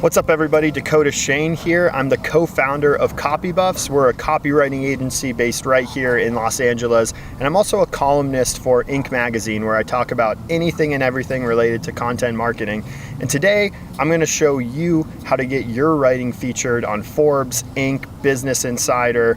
What's up everybody, Dakota Shane here. I'm the co-founder of Copy Buffs. We're a copywriting agency based right here in Los Angeles. And I'm also a columnist for Inc. magazine where I talk about anything and everything related to content marketing. And today I'm gonna show you how to get your writing featured on Forbes, Inc., Business Insider,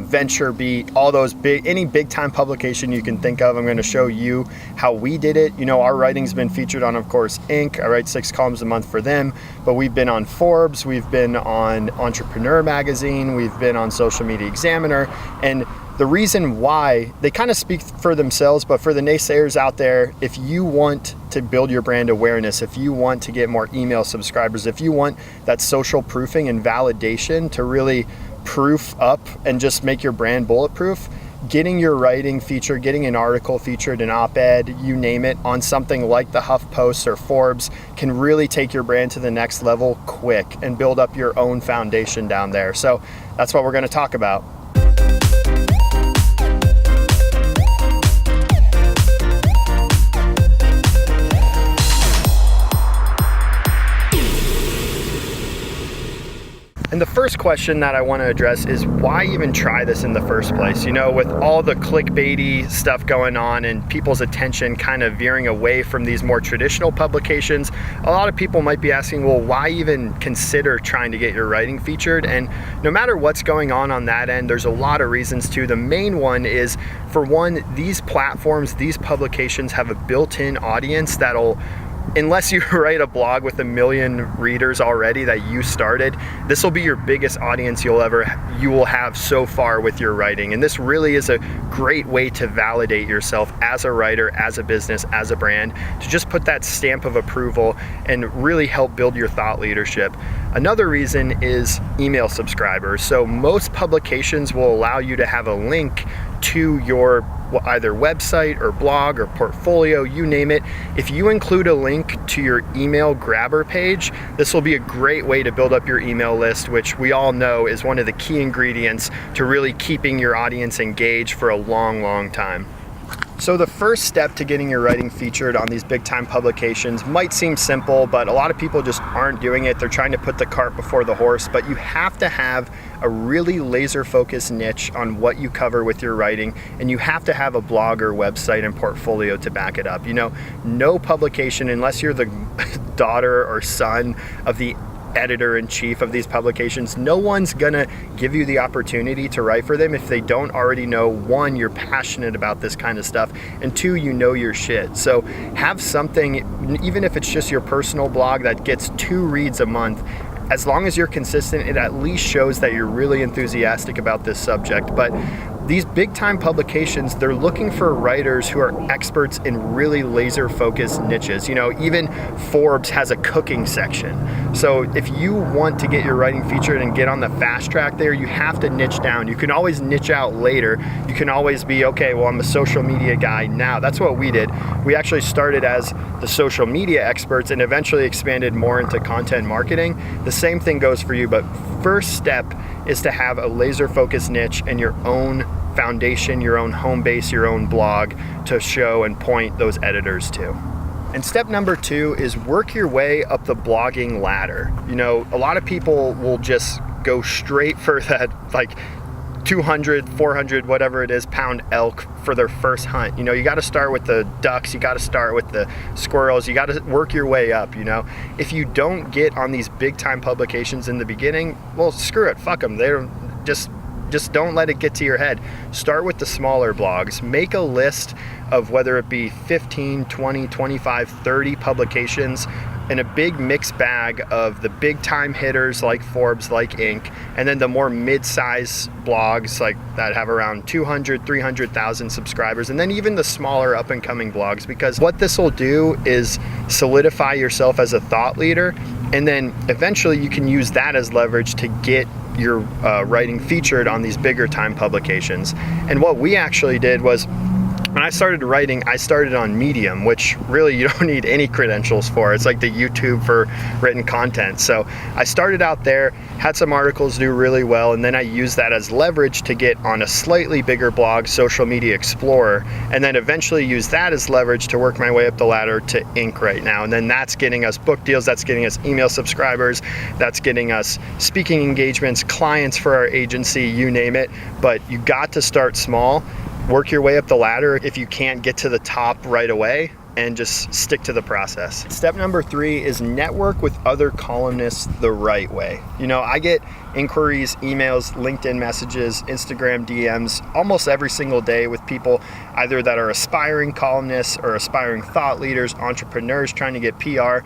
Venture Beat, all those any big time publication you can think of. I'm going to show you how we did it. You know, our writing's been featured on, of course, Inc. I write 6 columns a month for them, but we've been on Forbes, we've been on Entrepreneur Magazine, we've been on Social Media Examiner, and the reason why, they kind of speak for themselves, but for the naysayers out there, if you want to build your brand awareness, if you want to get more email subscribers, if you want that social proofing and validation to really proof up and just make your brand bulletproof, getting your writing featured, getting an article featured, an op-ed, you name it, on something like the HuffPost or Forbes can really take your brand to the next level quick and build up your own foundation down there. So that's what we're going to talk about. And the first question that I want to address is why even try this in the first place? You know, with all the clickbaity stuff going on and people's attention kind of veering away from these more traditional publications, a lot of people might be asking, well, why even consider trying to get your writing featured? And no matter what's going on that end, there's a lot of reasons too. The main one is, for one, these platforms, these publications have a built-in audience that'll, unless you write a blog with 1 million readers already that you started, this will be your biggest audience you will have so far with your writing. And this really is a great way to validate yourself as a writer, as a business, as a brand, to just put that stamp of approval and really help build your thought leadership. Another reason is email subscribers. So most publications will allow you to have a link to your either website or blog or portfolio, you name it. If you include a link to your email grabber page, this will be a great way to build up your email list, which we all know is one of the key ingredients to really keeping your audience engaged for a long time. So the first step to getting your writing featured on these big time publications might seem simple, but a lot of people just aren't doing it. They're trying to put the cart before the horse, but you have to have a really laser focused niche on what you cover with your writing, and you have to have a blog or website and portfolio to back it up. You know, no publication, unless you're the daughter or son of the editor-in-chief of these publications, no one's gonna give you the opportunity to write for them if they don't already know, one, you're passionate about this kind of stuff, and two, you know your shit. So have something, even if it's just your personal blog that gets 2 reads a month, as long as you're consistent, it at least shows that you're really enthusiastic about this subject. But these big time publications, they're looking for writers who are experts in really laser focused niches. You know, even Forbes has a cooking section. So if you want to get your writing featured and get on the fast track there, you have to niche down. You can always niche out later. You can always be, okay, well, I'm a social media guy now. That's what we did. We actually started as the social media experts and eventually expanded more into content marketing. The same thing goes for you, but first step is to have a laser focused niche and your own foundation, your own home base, your own blog to show and point those editors to. And step number 2 is work your way up the blogging ladder. You know, a lot of people will just go straight for that, like 200, 400, whatever it is, pound elk for their first hunt. You know, you got to start with the ducks, you got to start with the squirrels, you got to work your way up, you know. If you don't get on these big time publications in the beginning, well, screw it, fuck them. They're just don't let it get to your head. Start with the smaller blogs. Make a list of whether it be 15, 20, 25, 30 publications in a big mixed bag of the big time hitters like Forbes, like Inc., and then the more mid-size blogs like that have around 200, 300,000 subscribers, and then even the smaller up and coming blogs, because what this will do is solidify yourself as a thought leader, and then eventually you can use that as leverage to get your writing featured on these bigger time publications. And what we actually did was, when I started writing, I started on Medium, which really you don't need any credentials for. It's like the YouTube for written content. So I started out there, had some articles do really well, and then I used that as leverage to get on a slightly bigger blog, Social Media Explorer, and then eventually use that as leverage to work my way up the ladder to Inc. right now. And then that's getting us book deals, that's getting us email subscribers, that's getting us speaking engagements, clients for our agency, you name it. But you got to start small, work your way up the ladder if you can't get to the top right away, and just stick to the process. Step number 3 is network with other columnists the right way. You know, I get inquiries, emails, LinkedIn messages, Instagram DMs almost every single day with people either that are aspiring columnists or aspiring thought leaders, entrepreneurs trying to get PR.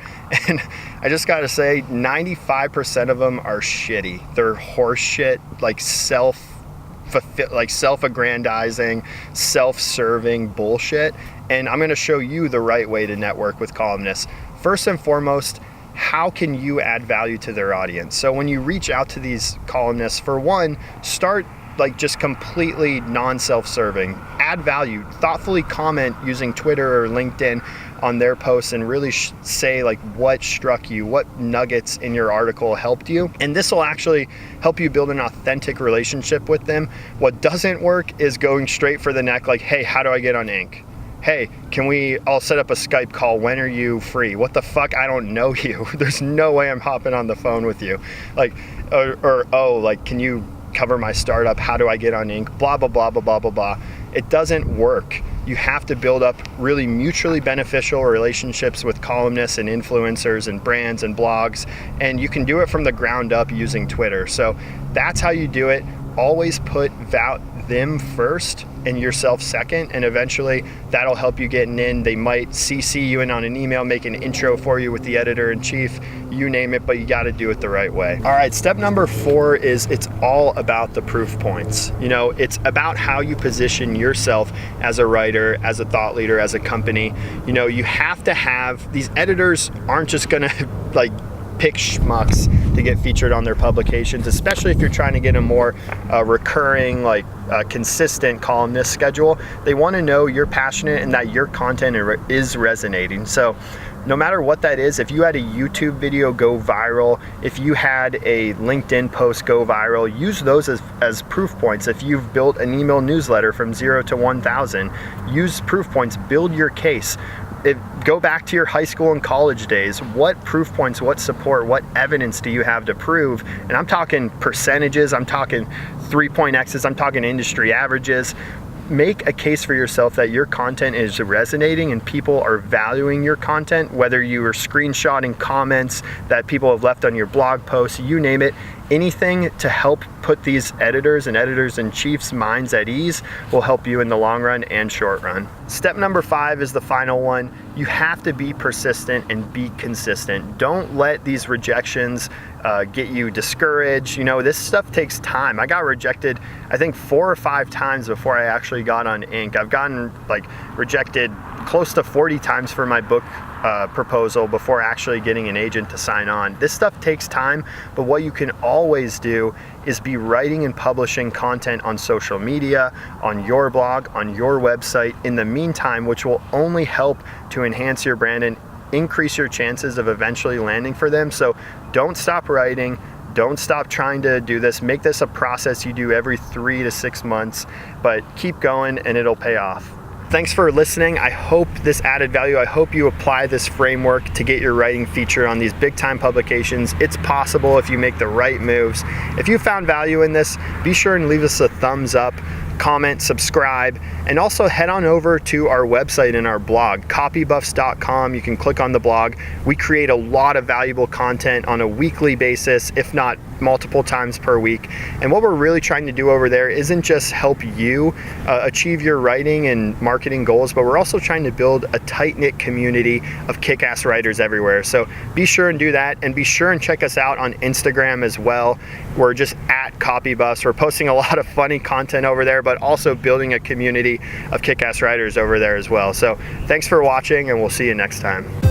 And I just gotta say, 95% of them are shitty. They're horse shit, like self-aggrandizing, self-serving bullshit. And I'm gonna show you the right way to network with columnists. First and foremost, how can you add value to their audience? So when you reach out to these columnists, for one, start like just completely non-self-serving. Add value, thoughtfully comment using Twitter or LinkedIn on their posts and really say like what struck you, what nuggets in your article helped you. And this will actually help you build an authentic relationship with them. What doesn't work is going straight for the neck, like, hey, how do I get on Inc? Hey, I'll set up a Skype call. When are you free? What the fuck? I don't know you. There's no way I'm hopping on the phone with you. Like, like, can you cover my startup? How do I get on Inc? Blah, blah, blah, blah, blah, blah, blah. It doesn't work. You have to build up really mutually beneficial relationships with columnists and influencers and brands and blogs. And you can do it from the ground up using Twitter. So that's how you do it. Always put them first and yourself second, and eventually that'll help you getting in. They might CC you in on an email, make an intro for you with the editor-in-chief, you name it, but you got to do it the right way. All right, step number 4 is it's all about the proof points. You know, it's about how you position yourself as a writer, as a thought leader, as a company. You know, you have to have, these editors aren't just gonna like pick schmucks to get featured on their publications, especially if you're trying to get a more recurring, like consistent columnist schedule. They want to know you're passionate and that your content is resonating. So no matter what that is, if you had a YouTube video go viral, if you had a LinkedIn post go viral, use those as proof points. If you've built an email newsletter from 0 to 1,000, use proof points, build your case. Go back to your high school and college days. What proof points, what support, what evidence do you have to prove? And I'm talking percentages, I'm talking 3-point X's, I'm talking industry averages. Make a case for yourself that your content is resonating and people are valuing your content, whether you are screenshotting comments that people have left on your blog posts, you name it. Anything to help put these editors and editors-in-chief's minds at ease will help you in the long run and short run. Step number 5 is the final one. You have to be persistent and be consistent. Don't let these rejections get you discouraged. You know, this stuff takes time. I got rejected, I think 4 or 5 times before I actually got on Inc. I've gotten like rejected close to 40 times for my book proposal before actually getting an agent to sign on. This stuff takes time, but what you can always do is be writing and publishing content on social media, on your blog, on your website in the meantime, which will only help to enhance your brand and increase your chances of eventually landing for them. So don't stop writing. Don't stop trying to do this. Make this a process you do every 3 to 6 months, but keep going and it'll pay off. Thanks for listening. I hope this added value. I hope you apply this framework to get your writing featured on these big time publications. It's possible if you make the right moves. If you found value in this, be sure and leave us a thumbs up, comment, subscribe, and also head on over to our website and our blog, copybuffs.com. You can click on the blog. We create a lot of valuable content on a weekly basis, if not multiple times per week. And what we're really trying to do over there isn't just help you achieve your writing and marketing goals, but we're also trying to build a tight-knit community of kick-ass writers everywhere. So be sure and do that, and be sure and check us out on Instagram as well. We're just at CopyBuffs. We're posting a lot of funny content over there, but also building a community of kick-ass writers over there as well. So thanks for watching, and we'll see you next time.